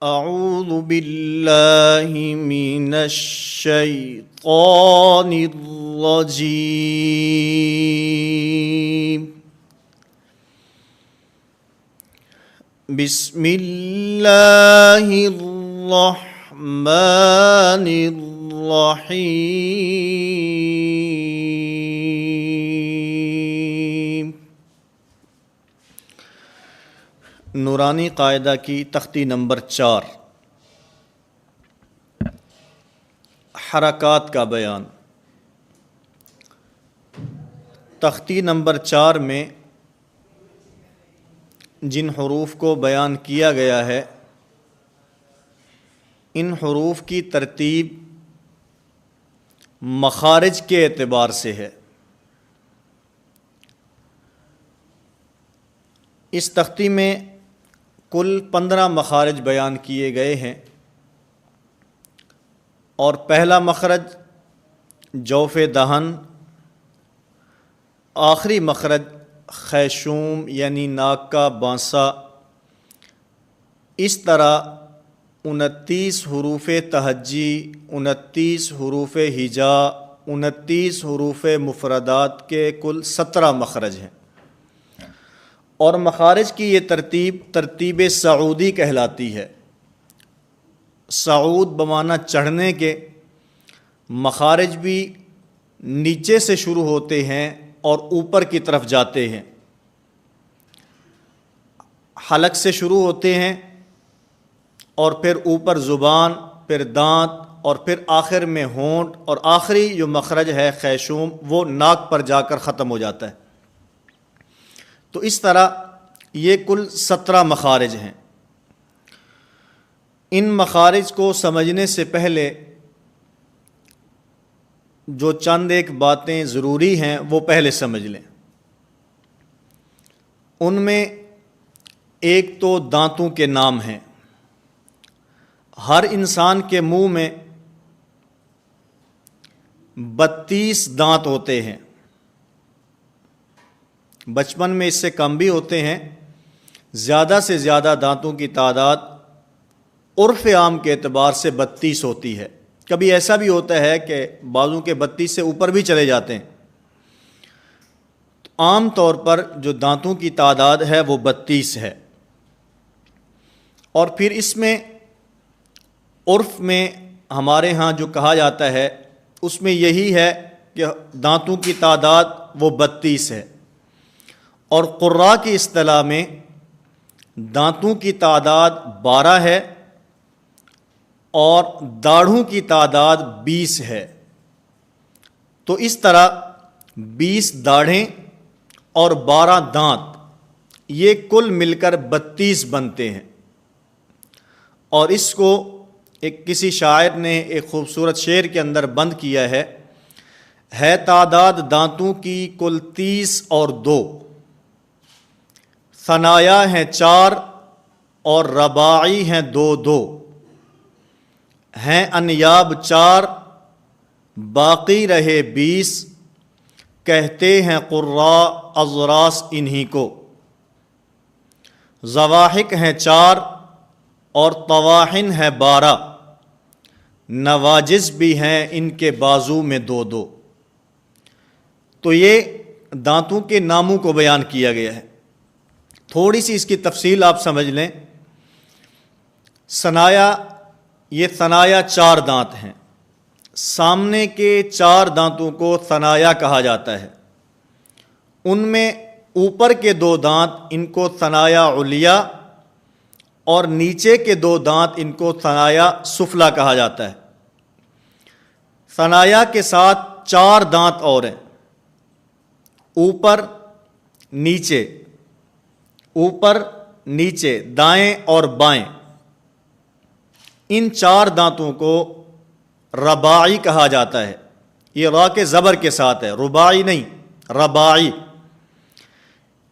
اعوذ باللہ من الشیطان الرجیم بسم اللہ الرحمن الرحیم۔ نورانی قاعدہ کی تختی نمبر 4، حرکات کا بیان۔ تختی نمبر 4 میں جن حروف کو بیان کیا گیا ہے، ان حروف کی ترتیب مخارج کے اعتبار سے ہے۔ اس تختی میں کل 15 مخارج بیان کیے گئے ہیں، اور پہلا مخرج جوف دہن، آخری مخرج خیشوم یعنی ناک کا بانسا، اس طرح 29 حروف تہجی، 29 حروف ہجا، 29 حروف مفردات کے کل 17 مخرج ہیں۔ اور مخارج کی یہ ترتیب صعودی کہلاتی ہے۔ صعود بمعنی چڑھنے کے، مخارج بھی نیچے سے شروع ہوتے ہیں اور اوپر کی طرف جاتے ہیں۔ حلق سے شروع ہوتے ہیں اور پھر اوپر زبان، پھر دانت، اور پھر آخر میں ہونٹ، اور آخری جو مخرج ہے خیشوم وہ ناک پر جا کر ختم ہو جاتا ہے۔ تو اس طرح یہ کل 17 مخارج ہیں۔ ان مخارج کو سمجھنے سے پہلے جو چند ایک باتیں ضروری ہیں وہ پہلے سمجھ لیں۔ ان میں ایک تو دانتوں کے نام ہیں۔ ہر انسان کے منہ میں 32 دانت ہوتے ہیں۔ بچپن میں اس سے کم بھی ہوتے ہیں۔ زیادہ سے زیادہ دانتوں کی تعداد عرف عام کے اعتبار سے 32 ہوتی ہے۔ کبھی ایسا بھی ہوتا ہے کہ بعضوں کے 32 سے اوپر بھی چلے جاتے ہیں۔ عام طور پر جو دانتوں کی تعداد ہے وہ 32 ہے۔ اور پھر اس میں عرف میں ہمارے ہاں جو کہا جاتا ہے اس میں یہی ہے کہ دانتوں کی تعداد وہ 32 ہے۔ اور قراء کی اصطلاح میں دانتوں کی تعداد 12 ہے اور داڑھوں کی تعداد 20 ہے۔ تو اس طرح 20 داڑھیں اور 12 دانت، یہ کل مل کر 32 بنتے ہیں۔ اور اس کو کسی شاعر نے ایک خوبصورت شعر کے اندر بند کیا ہے تعداد دانتوں کی کل 30 اور 2، ثنایا ہیں 4 اور رباعی ہیں 2 ہیں انیاب 4 باقی رہے 20، کہتے ہیں قراء اضراس انہی کو۔ ضواحک ہیں 4 اور طواحن ہیں 12، نواجز بھی ہیں ان کے بازو میں 2 تو یہ دانتوں کے ناموں کو بیان کیا گیا ہے۔ تھوڑی سی اس کی تفصیل آپ سمجھ لیں۔ یہ ثنایا 4 دانت ہیں۔ سامنے کے 4 دانتوں کو ثنایا کہا جاتا ہے۔ ان میں اوپر کے 2 دانت ان کو ثنایا علیا، اور نیچے کے 2 دانت ان کو ثنایا سفلا کہا جاتا ہے۔ ثنایا کے ساتھ 4 دانت اور ہیں، اوپر نیچے دائیں اور بائیں۔ ان 4 دانتوں کو رباعی کہا جاتا ہے۔ یہ را کے زبر کے ساتھ ہے، رباعی نہیں، رباعی۔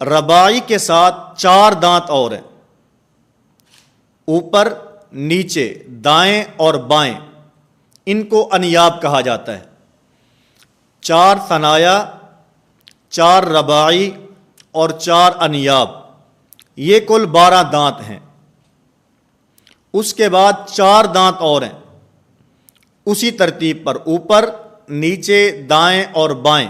رباعی کے ساتھ 4 دانت اور ہیں، اوپر نیچے دائیں اور بائیں۔ ان کو انیاب کہا جاتا ہے۔ 4 ثنایا، 4 رباعی اور 4 انیاب، یہ کل 12 دانت ہیں۔ اس کے بعد 4 دانت اور ہیں اسی ترتیب پر، اوپر، نیچے، دائیں اور بائیں،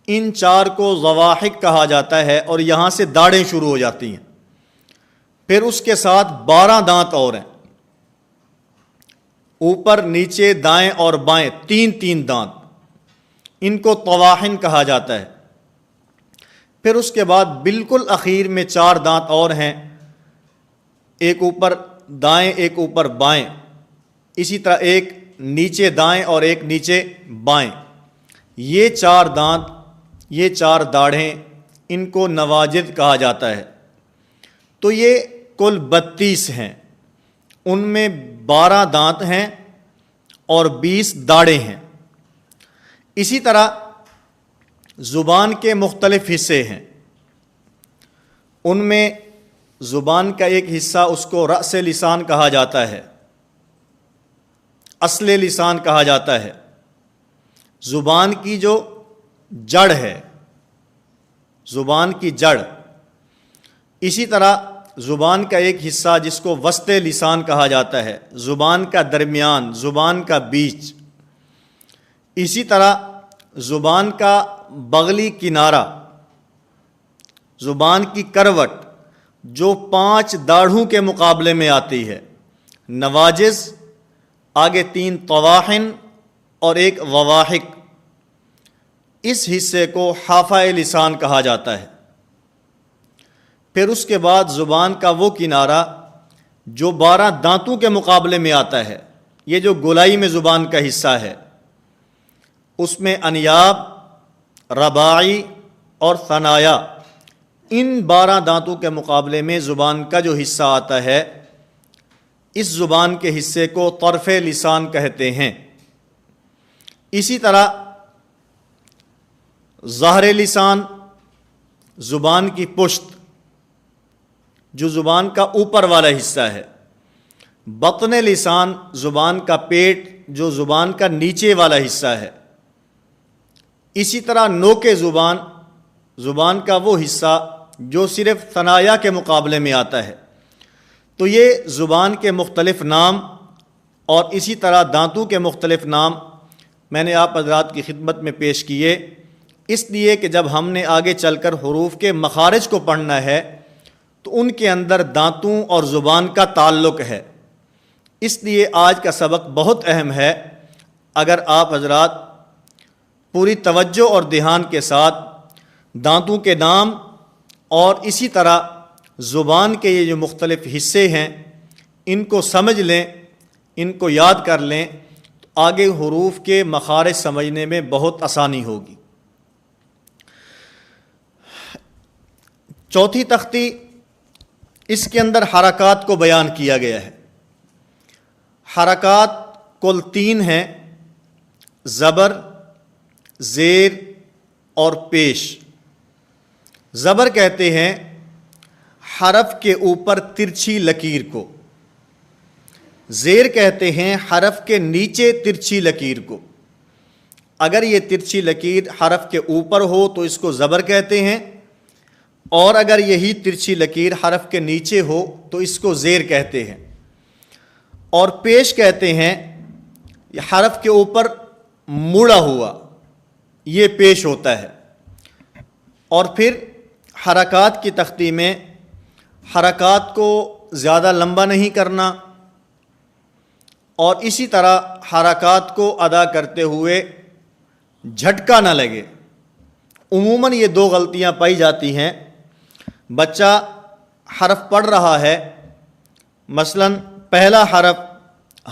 ان 4 کو ضواحک کہا جاتا ہے، اور یہاں سے داڑیں شروع ہو جاتی ہیں۔ پھر اس کے ساتھ 12 دانت اور ہیں، اوپر، نیچے، دائیں اور بائیں، 3 دانت، ان کو طواحن کہا جاتا ہے۔ پھر اس کے بعد بالکل اخیر میں 4 دانت اور ہیں، ایک اوپر دائیں، ایک اوپر بائیں، اسی طرح ایک نیچے دائیں اور ایک نیچے بائیں۔ یہ 4 دانت، یہ 4 داڑھیں، ان کو نواجذ کہا جاتا ہے۔ تو یہ کل 32 ہیں، ان میں 12 دانت ہیں اور 20 داڑیں ہیں۔ اسی طرح زبان کے مختلف حصے ہیں، ان میں زبان کا ایک حصہ، اس کو رأس لسان کہا جاتا ہے، اصل لسان کہا جاتا ہے، زبان کی جو جڑ ہے، زبان کی جڑ۔ اسی طرح زبان کا ایک حصہ جس کو وسط لسان کہا جاتا ہے، زبان کا درمیان، زبان کا بیچ۔ اسی طرح زبان کا بغلی کنارہ، زبان کی کروٹ جو 5 داڑھوں کے مقابلے میں آتی ہے، نواجذ، آگے 3 طواحن اور ایک ضواحک، اس حصے کو حافہ لسان کہا جاتا ہے۔ پھر اس کے بعد زبان کا وہ کنارہ جو 12 دانتوں کے مقابلے میں آتا ہے، یہ جو گولائی میں زبان کا حصہ ہے، اس میں انیاب، رباعی اور ثنایا، ان 12 دانتوں کے مقابلے میں زبان کا جو حصہ آتا ہے، اس زبان کے حصے کو طرف لسان کہتے ہیں۔ اسی طرح ظہر لسان، زبان کی پشت، جو زبان کا اوپر والا حصہ ہے، بطن لسان، زبان کا پیٹ جو زبان کا نیچے والا حصہ ہے، اسی طرح نوک زبان، زبان کا وہ حصہ جو صرف ثنایا کے مقابلے میں آتا ہے۔ تو یہ زبان کے مختلف نام اور اسی طرح دانتوں کے مختلف نام میں نے آپ حضرات کی خدمت میں پیش کیے، اس لیے کہ جب ہم نے آگے چل کر حروف کے مخارج کو پڑھنا ہے تو ان کے اندر دانتوں اور زبان کا تعلق ہے۔ اس لیے آج کا سبق بہت اہم ہے۔ اگر آپ حضرات پوری توجہ اور دھیان کے ساتھ دانتوں کے نام اور اسی طرح زبان کے یہ جو مختلف حصے ہیں ان کو سمجھ لیں، ان کو یاد کر لیں، تو آگے حروف کے مخارج سمجھنے میں بہت آسانی ہوگی۔ چوتھی تختی، اس کے اندر حرکات کو بیان کیا گیا ہے۔ حرکات کل 3 ہیں، زبر، زیر اور پیش۔ زبر کہتے ہیں حرف کے اوپر ترچھی لکیر کو، زیر کہتے ہیں حرف کے نیچے ترچھی لکیر کو۔ اگر یہ ترچھی لکیر حرف کے اوپر ہو تو اس کو زبر کہتے ہیں، اور اگر یہی ترچھی لکیر حرف کے نیچے ہو تو اس کو زیر کہتے ہیں۔ اور پیش کہتے ہیں یہ حرف کے اوپر مڑا ہوا، یہ پیش ہوتا ہے۔ اور پھر حرکات کی تختی میں حرکات کو زیادہ لمبا نہیں کرنا، اور اسی طرح حرکات کو ادا کرتے ہوئے جھٹکا نہ لگے۔ عموماً یہ 2 غلطیاں پائی جاتی ہیں۔ بچہ حرف پڑھ رہا ہے، مثلا پہلا حرف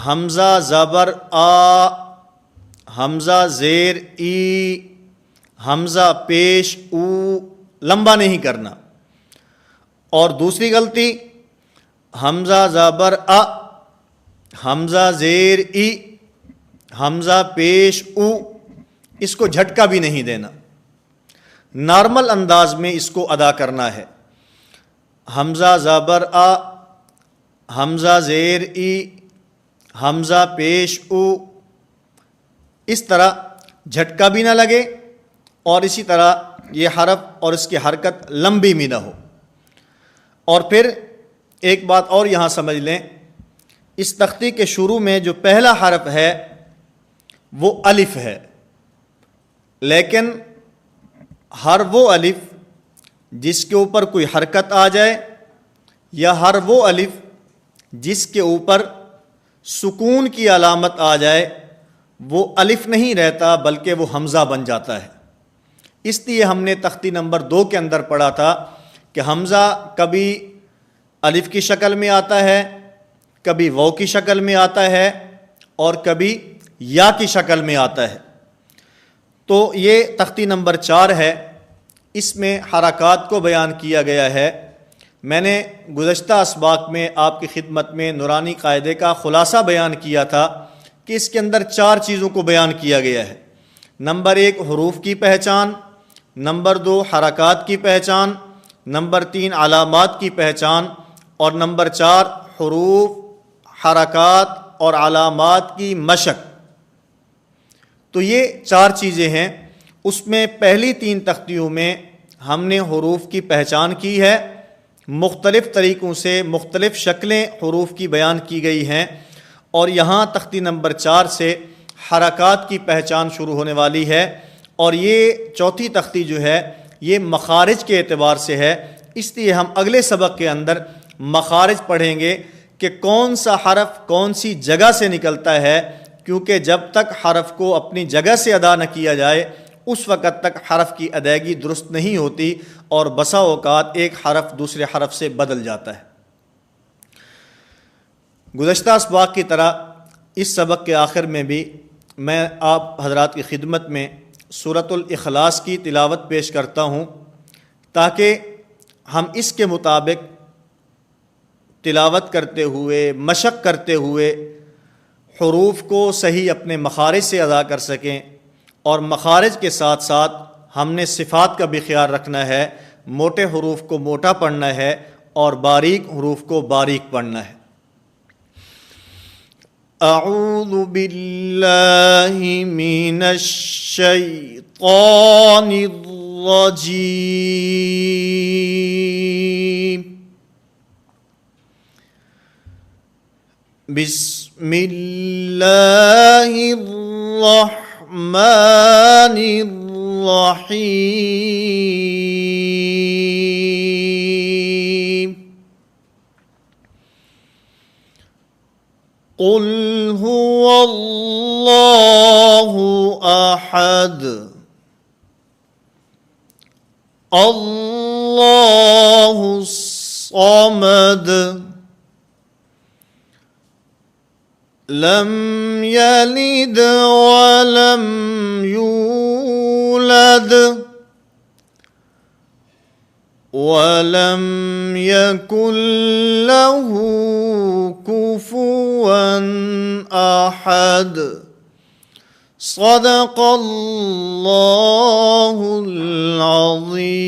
حمزہ زبر آ، حمزہ زیر ای، حمزہ پیش او، لمبا نہیں کرنا۔ اور دوسری غلطی حمزہ زبر ا، حمزہ زیر ای، حمزہ پیش او، اس کو جھٹکا بھی نہیں دینا، نارمل انداز میں اس کو ادا کرنا ہے۔ حمزہ زبر آ، حمزہ زیر ای، حمزہ پیش او، اس طرح جھٹکا بھی نہ لگے اور اسی طرح یہ حرف اور اس کی حرکت لمبی بھی نہ ہو۔ اور پھر ایک بات اور یہاں سمجھ لیں اس تختی کے شروع میں جو پہلا حرف ہے وہ الف ہے، لیکن ہر وہ الف جس کے اوپر کوئی حرکت آ جائے یا ہر وہ الف جس کے اوپر سکون کی علامت آ جائے وہ الف نہیں رہتا بلکہ وہ حمزہ بن جاتا ہے۔ اس لیے ہم نے تختی نمبر 2 کے اندر پڑھا تھا کہ حمزہ کبھی الف کی شکل میں آتا ہے، کبھی واو کی شکل میں آتا ہے اور کبھی یا کی شکل میں آتا ہے۔ تو یہ تختی نمبر 4 ہے، اس میں حرکات کو بیان کیا گیا ہے۔ میں نے گزشتہ اسباق میں آپ کی خدمت میں نورانی قاعدے کا خلاصہ بیان کیا تھا کہ اس کے اندر 4 چیزوں کو بیان کیا گیا ہے۔ نمبر 1 حروف کی پہچان، نمبر 2 حرکات کی پہچان، نمبر 3 علامات کی پہچان اور نمبر 4 حروف، حرکات اور علامات کی مشق۔ تو یہ 4 چیزیں ہیں۔ اس میں پہلی 3 تختیوں میں ہم نے حروف کی پہچان کی ہے، مختلف طریقوں سے مختلف شکلیں حروف کی بیان کی گئی ہیں، اور یہاں تختی نمبر 4 سے حرکات کی پہچان شروع ہونے والی ہے، اور یہ چوتھی تختی جو ہے یہ مخارج کے اعتبار سے ہے۔ اس لیے ہم اگلے سبق کے اندر مخارج پڑھیں گے کہ کون سا حرف کون سی جگہ سے نکلتا ہے، کیونکہ جب تک حرف کو اپنی جگہ سے ادا نہ کیا جائے اس وقت تک حرف کی ادائیگی درست نہیں ہوتی، اور بسا اوقات ایک حرف دوسرے حرف سے بدل جاتا ہے۔ گزشتہ اسباق کی طرح اس سبق کے آخر میں بھی میں آپ حضرات کی خدمت میں سورۃ الاخلاص کی تلاوت پیش کرتا ہوں تاکہ ہم اس کے مطابق تلاوت کرتے ہوئے، مشق کرتے ہوئے حروف کو صحیح اپنے مخارج سے ادا کر سکیں، اور مخارج کے ساتھ ساتھ ہم نے صفات کا بھی خیال رکھنا ہے، موٹے حروف کو موٹا پڑھنا ہے اور باریک حروف کو باریک پڑھنا ہے۔ اعوذ باللہ من الشیطان الرجیم، بسم اللہ الرحمن الرحیم، قل هو اللہ احد اللہ الصمد لم یلد ولم یولد ولم یکن له کفوا احد، صدق اللہ العظیم۔